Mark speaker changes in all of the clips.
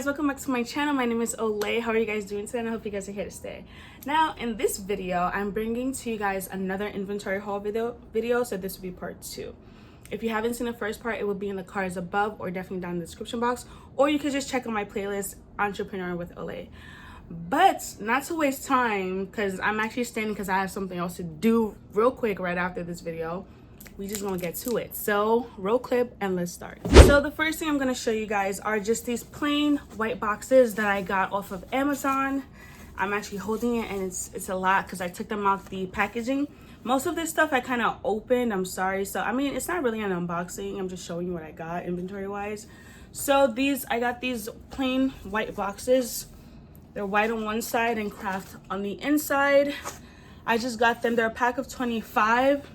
Speaker 1: guys, welcome back to my channel. My name is Olay. How are you guys doing today? And I hope you guys are here to stay. Now in this video, I'm bringing to you guys another inventory haul video, so this will be part 2. If you haven't seen the first part, it will be in the cards above or definitely down in the description box, or you could just check on my playlist, Entrepreneur with Olay. But not to waste time, because I'm actually standing because I have something else to do real quick right after this video. We just gonna get to it. So roll clip and let's start. So the first thing I'm gonna show you guys are just these plain white boxes that I got off of Amazon. I'm actually holding it and it's a lot because I took them out the packaging. Most of this stuff I kind of opened, I'm sorry. So I mean, it's not really an unboxing, I'm just showing you what I got inventory wise. So I got these plain white boxes. They're white on one side and craft on the inside. I just got them. They're a pack of 25.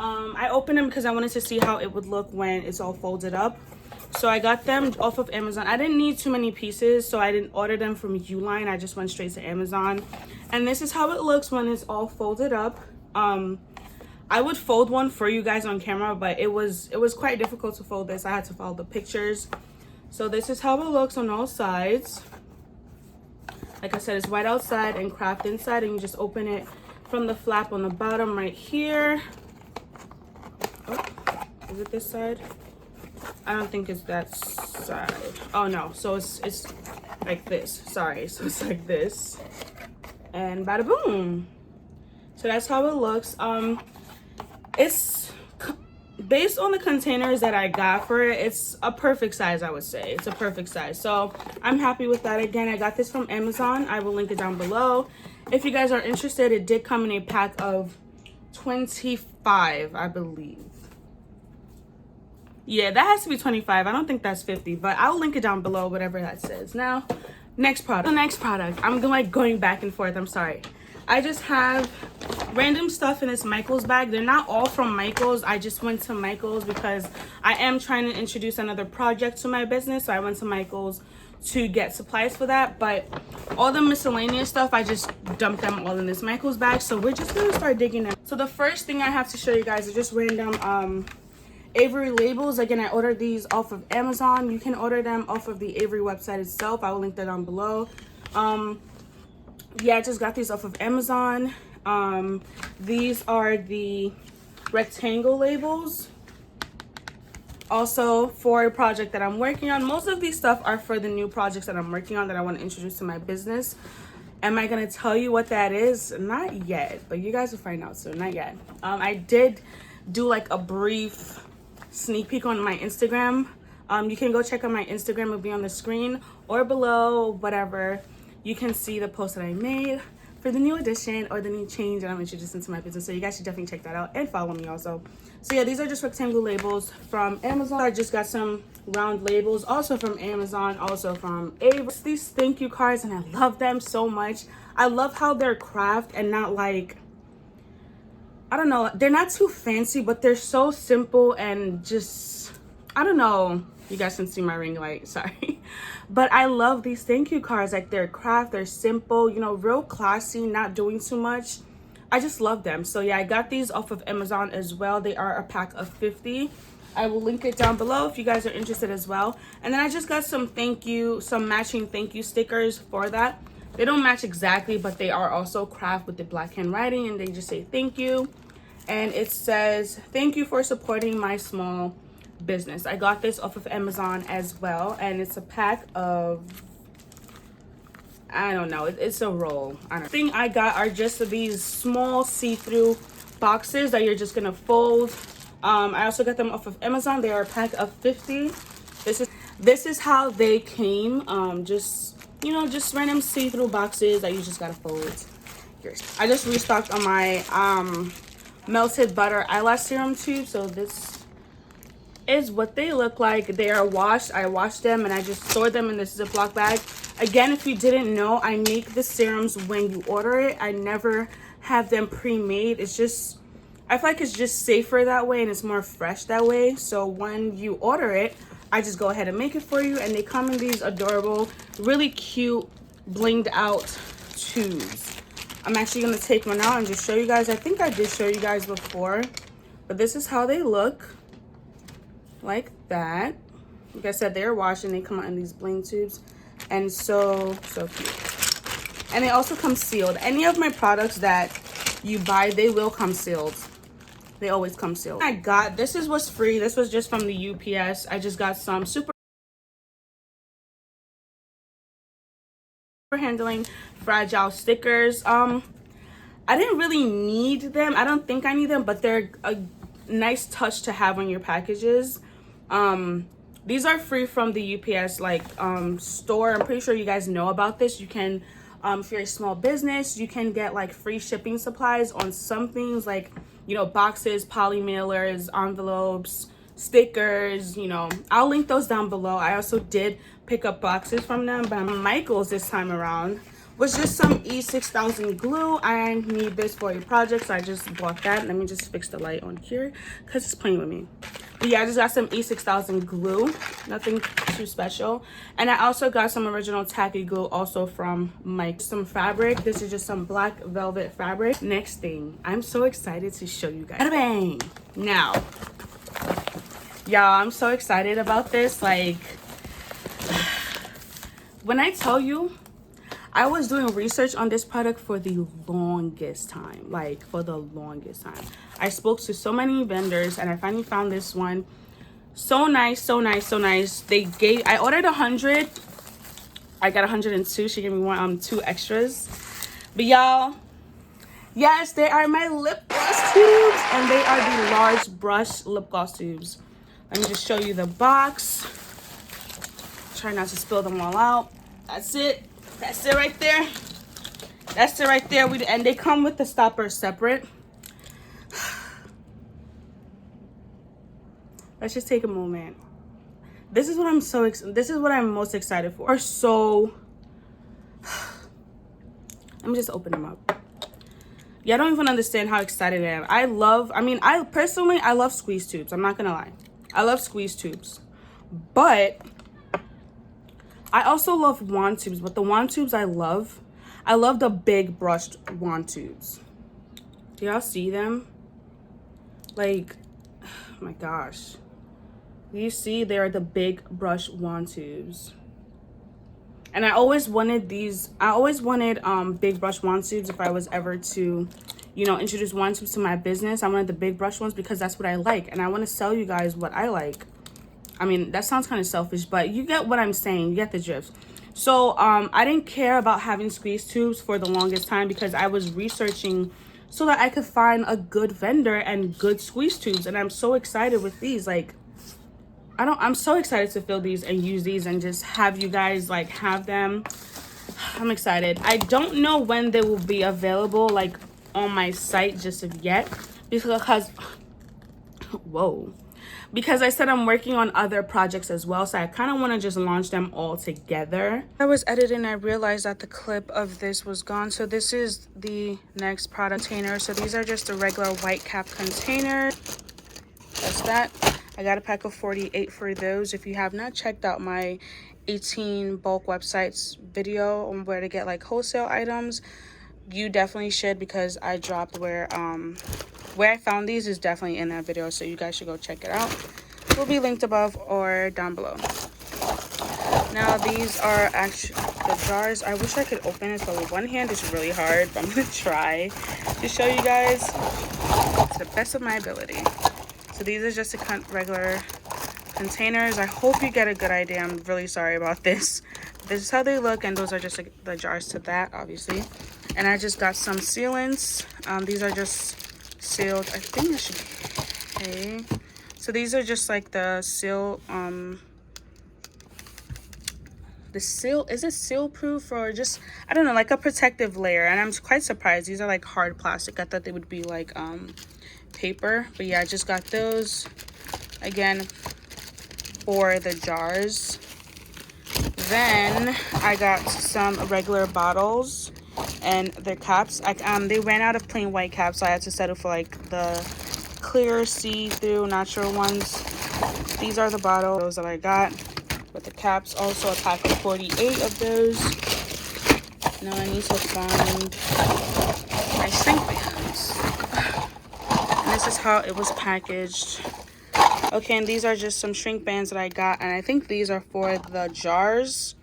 Speaker 1: I opened them because I wanted to see how it would look when it's all folded up. So I got them off of Amazon. I didn't need too many pieces, so I didn't order them from Uline. I just went straight to Amazon. And this is how it looks when it's all folded up. I would fold one for you guys on camera, but it was quite difficult to fold this. I had to follow the pictures. So this is how it looks on all sides. Like I said, it's white outside and craft inside, and you just open it from the flap on the bottom right here. Oh, is it this side? I don't think it's that side. Oh no, so it's like this. Sorry, so it's like this, and bada boom. So that's how it looks. It's based on the containers that I got for it. It's a perfect size, I would say. It's a perfect size, so I'm happy with that. Again, I got this from Amazon. I will link it down below if you guys are interested. It did come in a pack of 25, I believe. Yeah, that has to be 25. I don't think that's 50, but I'll link it down below, whatever that says. Now, next product. The next product. I'm like going back and forth. I'm sorry. I just have random stuff in this Michaels bag. They're not all from Michaels. I just went to Michaels because I am trying to introduce another project to my business. So I went to Michaels to get supplies for that. But all the miscellaneous stuff, I just dumped them all in this Michaels bag. So we're just going to start digging in. So the first thing I have to show you guys is just random Avery labels. Again, I ordered these off of Amazon. You can order them off of the Avery website itself. I will link that down below. Yeah, I just got these off of Amazon. These are the rectangle labels, also for a project that I'm working on. Most of these stuff are for the new projects that I'm working on that I want to introduce to my business. Am I going to tell you what that is? Not yet, but you guys will find out soon. Not yet. I did do like a brief sneak peek on my Instagram. You can go check out my Instagram. It'll be on the screen or below, whatever. You can see the post that I made for the new edition or the new change that I'm introducing to my business. So you guys should definitely check that out and follow me also. So yeah, these are just rectangle labels from Amazon. I just got some round labels also from Amazon, also from Avery. These thank you cards, and I love them so much. I love how they're craft and not like, I don't know, they're not too fancy, but they're so simple and just, I don't know. You guys can see my ring light, sorry. But I love these thank you cards. Like, they're craft, they're simple, you know, real classy, not doing too much. I just love them. So yeah, I got these off of Amazon as well. They are a pack of 50. I will link it down below if you guys are interested as well. And then I just got some matching thank you stickers for that. They don't match exactly, but they are also craft with the black handwriting, and they just say thank you. And it says, thank you for supporting my small business. I got this off of Amazon as well, and it's a pack of, I don't know, it's a roll. I don't know. The thing I got are just these small see-through boxes that you're just gonna fold. I also got them off of Amazon. They are a pack of 50. This is how they came. Just, you know, just random see-through boxes that you just gotta fold. I just restocked on my melted butter eyelash serum tube. So this is what they look like. They are washed. I washed them and I just stored them in this Ziploc bag. Again, if you didn't know, I make the serums when you order it. I never have them pre-made. It's just, I feel like it's just safer that way and it's more fresh that way. So when you order it, I just go ahead and make it for you. And they come in these adorable, really cute, blinged out tubes. I'm actually going to take one out and just show you guys. I think I did show you guys before, but this is how they look. Like that. Like I said, they're washed and they come out in these bling tubes, and so cute. And they also come sealed. Any of my products that you buy, they will come sealed. They always come sealed. I got this was free. This was just from the UPS. I just got some super handling fragile stickers. I didn't really need them. I don't think I need them, but they're a nice touch to have on your packages. These are free from the UPS store. I'm pretty sure you guys know about this. You can if you're a small business, you can get like free shipping supplies on some things, like, you know, boxes, poly mailers, envelopes, stickers. You know, I'll link those down below. I also did pick up boxes from them, but Michael's this time around was just some E6000 glue. I need this for a project, so I just bought that. Let me just fix the light on here because it's playing with me. But yeah, I just got some E6000 glue, nothing too special. And I also got some original tacky glue also from Mike. Some fabric. This is just some black velvet fabric. Next thing, I'm so excited to show you guys. Bada bang! Now, y'all, I'm so excited about this. Like, when I tell you, I was doing research on this product for the longest time. Like, for the longest time. I spoke to so many vendors and I finally found this one. So nice, so nice, so nice. I ordered 100. I got 102. She gave me 2 extras. But y'all, yes, they are my lip gloss tubes, and they are the large brush lip gloss tubes. Let me just show you the box. Try not to spill them all out. That's it. That's it right there. That's it right there. And they come with the stopper separate. Let's just take a moment. This is what I'm most excited for. So let me just open them up. Yeah, I don't even understand how excited I am. I love squeeze tubes. I'm not gonna lie. I love squeeze tubes. But I also love wand tubes, but the wand tubes I love the big brushed wand tubes. Do y'all see them? Like, oh my gosh. You see, they are the big brush wand tubes. And I always wanted big brush wand tubes if I was ever to, you know, introduce wand tubes to my business. I wanted the big brush ones because that's what I like. And I want to sell you guys what I like. I mean, that sounds kind of selfish, but you get what I'm saying. You get the gist. So I didn't care about having squeeze tubes for the longest time because I was researching so that I could find a good vendor and good squeeze tubes. And I'm so excited with these. Like, I'm so excited to fill these and use these and just have you guys like have them. I'm excited. I don't know when they will be available like on my site just of yet because whoa. Because I said I'm working on other projects as well, so I kind of want to just launch them all together. I was editing, I realized that the clip of this was gone, so this is the next product container. So these are just a regular white cap container. That's that. I got a pack of 48 for those. If you have not checked out my 18 bulk websites video on where to get like wholesale items, you definitely should, because I dropped where I found these is definitely in that video, so you guys should go check it out. It will be linked above or down below. Now these are actually the jars. I wish I could open it, but with one hand it's really hard, but I'm gonna try to show you guys to the best of my ability. So these are just a regular containers. I hope you get a good idea. I'm really sorry about this. This is how they look, and those are just like the jars to that, obviously. And I just got some sealants. These are just sealed. I think this should be okay. So these are just like the seal. The seal, is it seal proof or just, I don't know, like a protective layer. And I'm quite surprised. These are like hard plastic. I thought they would be like paper, but yeah, I just got those again for the jars. Then I got some regular bottles and their caps. They ran out of plain white caps, so I had to settle for like the clear see-through natural ones. These are the bottles that I got with the caps. Also a pack of 48 of those. Now I need to find my sink bags. And this is how it was packaged. Okay, and these are just some shrink bands that I got, and I think these are for the jars.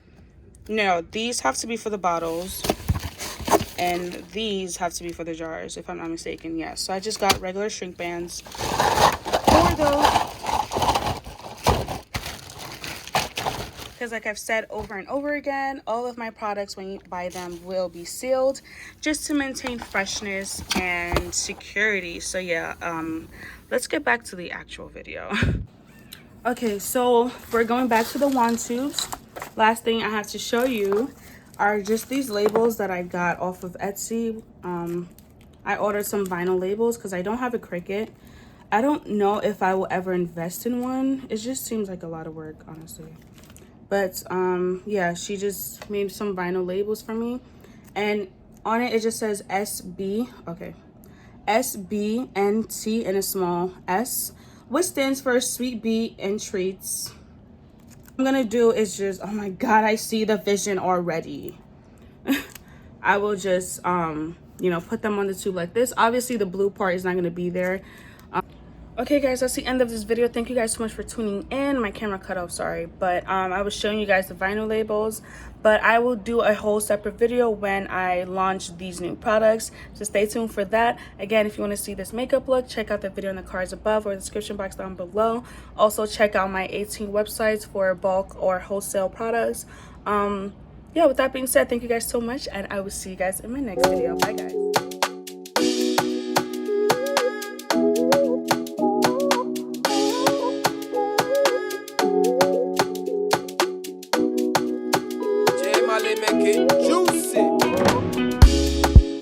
Speaker 1: No, these have to be for the bottles, and these have to be for the jars, if I'm not mistaken. Yes, so I just got regular shrink bands for those, because like I've said over and over again, all of my products when you buy them will be sealed, just to maintain freshness and security. So yeah, let's get back to the actual video. Okay, so we're going back to the wand tubes. Last thing I have to show you are just these labels that I got off of Etsy. I ordered some vinyl labels because I don't have a Cricut. I don't know if I will ever invest in one. It just seems like a lot of work, honestly. But yeah, she just made some vinyl labels for me, and on it just says SB. Okay, SBNT and a small s, which stands for Sweet Bee and Treats. What I'm gonna do is just, oh my god, I see the vision already. I will just you know, put them on the tube like this. Obviously the blue part is not going to be there. Okay guys, that's the end of this video. Thank you guys so much for tuning in. My camera cut off, sorry, but I was showing you guys the vinyl labels, but I will do a whole separate video when I launch these new products, so stay tuned for that. Again, if you want to see this makeup look, check out the video in the cards above or the description box down below. Also check out my 18 websites for bulk or wholesale products. Yeah, with that being said, thank you guys so much, and I will see you guys in my next video. Bye guys.